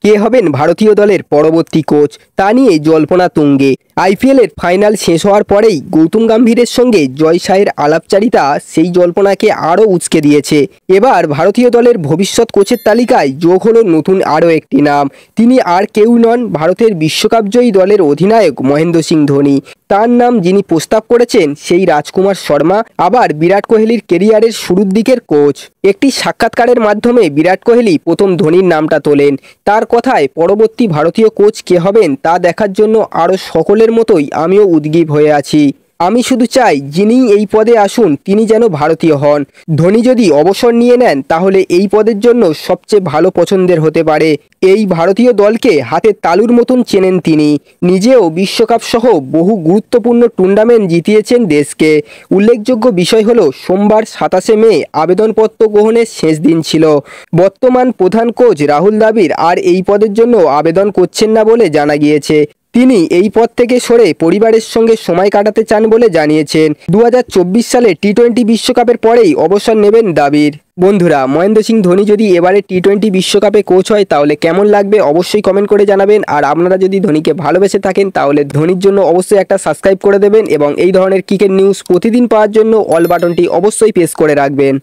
কে হবেন ভারতীয় দলের পরবর্তী কোচ তা নিয়ে জল্পনা তুঙ্গে। আইপিএলের ফাইনাল শেষ হওয়ার পরেই গৌতম গম্ভীরের সঙ্গে জয় শাহের আলাপচারিতা সেই জল্পনাকে আরও উচকে দিয়েছে। এবার ভারতীয় দলের ভবিষ্যৎ কোচের তালিকায় যোগ হলো নতুন আরও একটি নাম। তিনি আর কেউ নন, ভারতের বিশ্বকাপজয়ী দলের অধিনায়ক মহেন্দ্র সিং ধোনি। তার নাম যিনি প্রস্তাব করেছেন সেই রাজকুমার শর্মা, আবার বিরাট কোহলির কেরিয়ারের শুরুর দিকের কোচ। একটি সাক্ষাৎকারের মাধ্যমে বিরাট কোহলি প্রথম ধোনির নামটা তোলেন। তার কথায় পরবর্তী ভারতীয় কোচ কে হবেন তা দেখার জন্য আরও সকলের মতোই আমিও উদগ্রীব হয়ে আছি। আমি শুধু চাই যিনি এই পদে আসুন তিনি যেন ভারতীয় হন। ধোনি যদি অবসর নিয়ে নেন তাহলে এই পদের জন্য সবচেয়ে ভালো পছন্দের হতে পারে। এই ভারতীয় দলকে হাতের তালুর মতন চেনেন তিনি। নিজেও বিশ্বকাপ সহ বহু গুরুত্বপূর্ণ টুর্নামেন্ট জিতিয়েছেন দেশকে। উল্লেখযোগ্য বিষয় হলো সোমবার 27শে মে আবেদনপত্র গ্রহণের শেষ দিন ছিল। বর্তমান প্রধান কোচ রাহুল দ্রাবিড় আর এই পদের জন্য আবেদন করছেন না বলে জানা গিয়েছে। তিনি এই পদ থেকে সরে পরিবারের সঙ্গে সময় কাটাতে চান বলে জানিয়েছেন। 2024 সালে টি-20 বিশ্বকাপের পরেই অবসর নেবেন দ্রাবিড়। বন্ধুরা, মহেন্দ্র সিং ধোনি যদি এবারে টি-20 বিশ্বকাপে কোচ হয় তাহলে কেমন লাগবে অবশ্যই কমেন্ট করে জানাবেন। আর আপনারা যদি ধোনিকে ভালোবেসে থাকেন তাহলে ধোনির জন্য অবশ্যই একটা সাবস্ক্রাইব করে দেবেন এবং এই ধরনের ক্রিকেট নিউজ প্রতিদিন পাওয়ার জন্য অল বাটনটি অবশ্যই প্রেস করে রাখবেন।